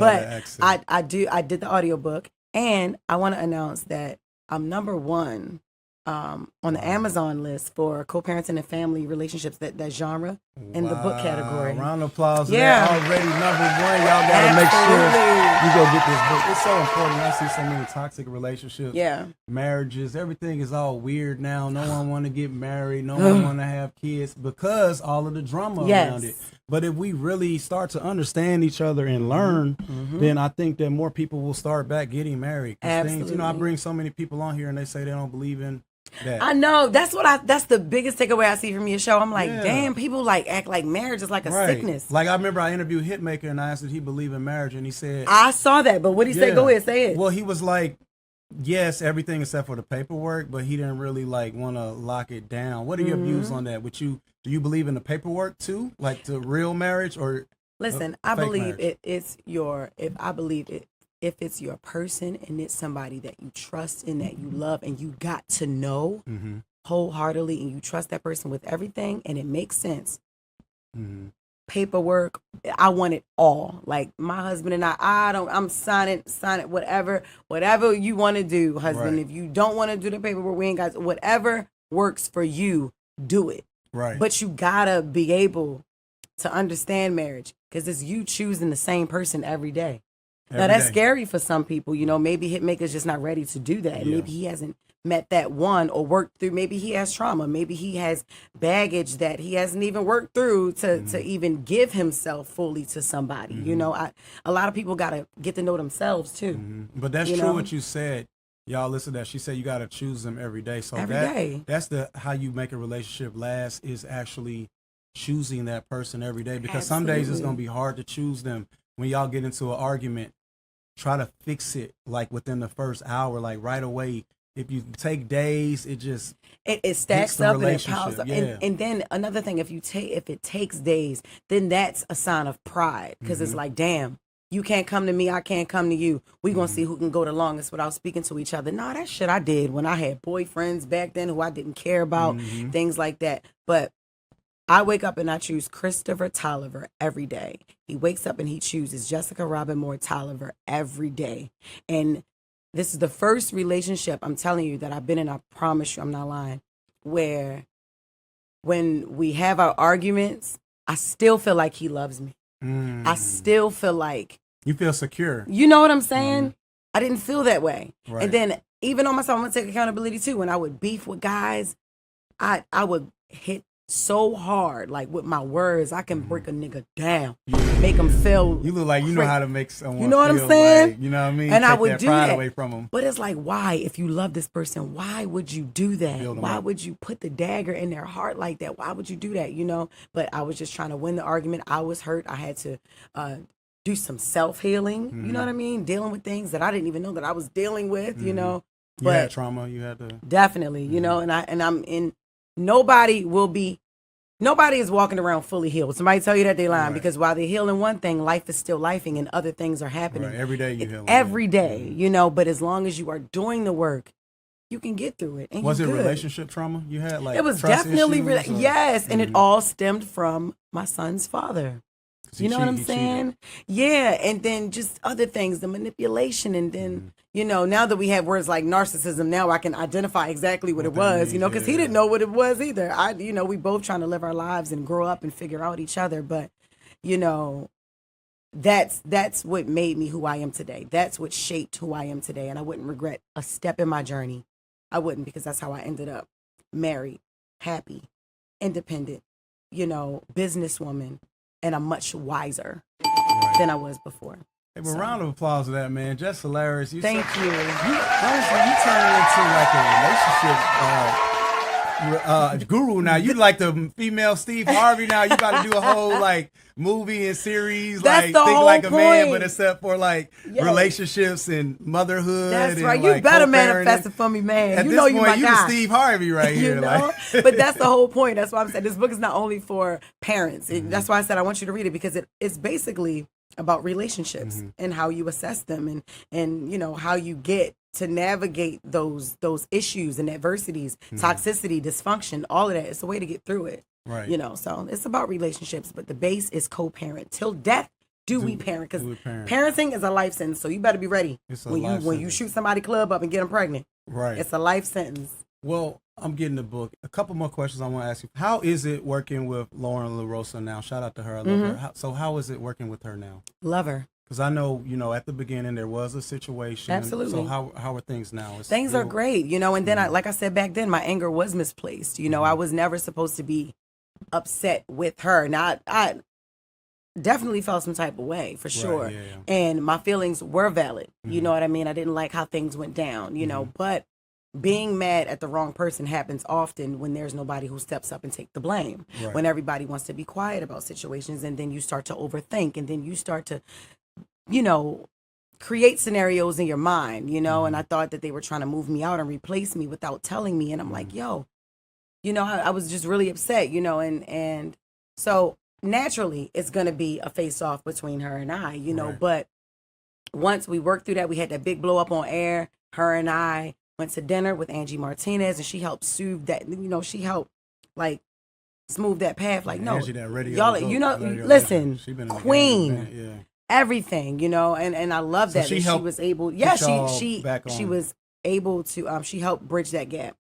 But I did the audiobook, and I want to announce that I'm number one on the Amazon list for co-parenting and family relationships, that genre in the book category. Round of applause to that. Already number one. Y'all got to make sure you go get this book. It's so important. I see so many toxic relationships, marriages, everything is all weird now. No one want to get married. No one want to have kids because all of the drama around it. But if we really start to understand each other and learn, then I think that more people will start back getting married. Absolutely. Things, I bring so many people on here and they say they don't believe in that. I know. That's the biggest takeaway I see from your show. I'm like, damn, people act like marriage is like a sickness. Like I remember I interviewed Hitmaker and I asked if he believed in marriage and he said, I saw that, but what did he say? Go ahead, say it. Well, he was like, yes, everything except for the paperwork, but he didn't really want to lock it down. What are your views on that? Do you believe in the paperwork too, like the real marriage, or listen? I believe if it's your person and it's somebody that you trust and that you love and you got to know wholeheartedly and you trust that person with everything and it makes sense. Paperwork, I want it all. Like my husband and I'm signing whatever you want to do, husband. If you don't want to do the paperwork, we ain't got whatever works for you, do it. Right. But you gotta be able to understand marriage because it's you choosing the same person every day. Now that's scary for some people. Maybe Hitmaker's just not ready to do that. Yeah. Maybe he hasn't met that one or worked through. Maybe he has trauma. Maybe he has baggage that he hasn't even worked through to even give himself fully to somebody. A lot of people gotta get to know themselves too. But that's true what you said. Y'all listen to that. She said you got to choose them every day. So every day. That's how you make a relationship last, is actually choosing that person every day. Because some days it's going to be hard to choose them. When y'all get into an argument, try to fix it like within the first hour, like right away. If you take days, it stacks up and it piles up. And then another thing, if it takes days, then that's a sign of pride because it's like, damn. You can't come to me, I can't come to you. We gonna see who can go the longest without speaking to each other. No, that shit I did when I had boyfriends back then who I didn't care about, things like that. But I wake up and I choose Christopher Tolliver every day. He wakes up and he chooses Jessica Robin Moore Tolliver every day. And this is the first relationship, I'm telling you, that I've been in, I promise you, I'm not lying, where when we have our arguments, I still feel like he loves me. I still feel like you feel secure. You know what I'm saying? I didn't feel that way. Right. And then even on myself, I'm gonna take accountability too. When I would beef with guys, I would hit so hard, like with my words, I can break a nigga down, make him feel. You look like you know how to make someone. You know what I'm saying? Like, you know what I mean? And take I would that do pride that away from them. But it's like, why? If you love this person, why would you do that? Why would you put the dagger in their heart like that? Why would you do that? But I was just trying to win the argument. I was hurt. I had to do some self-healing. You know what I mean? Dealing with things that I didn't even know that I was dealing with. But you had trauma. You had to definitely. And I'm in. Nobody is walking around fully healed. Somebody tell you that they lying because while they're healing one thing, life is still lifing and other things are happening. Right. Every day you heal. Every day, but as long as you are doing the work, you can get through it. And was it relationship trauma you had? Like it was definitely yes, and it all stemmed from my son's father. You know what I'm saying? Yeah, and then just other things, the manipulation, and then now that we have words like narcissism, now I can identify exactly what it was. Because he didn't know what it was either. We both trying to live our lives and grow up and figure out each other, but that's what made me who I am today. That's what shaped who I am today, and I wouldn't regret a step in my journey. I wouldn't, because that's how I ended up married, happy, independent, businesswoman. And I'm much wiser than I was before. Hey, but round of applause to that, man. Just hilarious. Thank you. Honestly, you turn into like a relationship guru now. You like the female Steve Harvey now. You got to do a whole like movie and series. That's like the think whole like a point. Man, but except for like relationships and motherhood. That's and, right. Like, you better manifest it for me, man. At you this know point, you my you guy. the Steve Harvey right here. But that's the whole point. That's why I'm saying this book is not only for parents. That's why I said I want you to read it, because it's basically about relationships and how you assess them and how you get to navigate those issues and adversities, toxicity, dysfunction, all of that. It's a way to get through it. Right. So it's about relationships, but the base is co-parent. Till death do we parent? Because parenting is a life sentence, so you better be ready when you shoot somebody club up and get them pregnant. Right, it's a life sentence. Well, I'm getting the book. A couple more questions I want to ask you. How is it working with Lauren LaRosa now? Shout out to her. I love her. So how is it working with her now? Love her. Because I know, at the beginning there was a situation. Absolutely. So how are things now? Things are great, and then like I said back then, my anger was misplaced. I was never supposed to be upset with her. Now, I definitely felt some type of way, for sure. Right, yeah. And my feelings were valid. You know what I mean? I didn't like how things went down, but being mad at the wrong person happens often when there's nobody who steps up and take the blame. Right. When everybody wants to be quiet about situations, and then you start to overthink, and then you start to, create scenarios in your mind, and I thought that they were trying to move me out and replace me without telling me. And I'm like, yo, I was just really upset, and so naturally it's going to be a face off between her and I, Right. But once we worked through that, we had that big blow up on air. Her and I went to dinner with Angie Martinez, and she helped soothe that, she helped like smooth that path. Like, no, Angie, that radio y'all, listen, queen, everything, and I love that. So she was able, she was able to, she helped bridge that gap.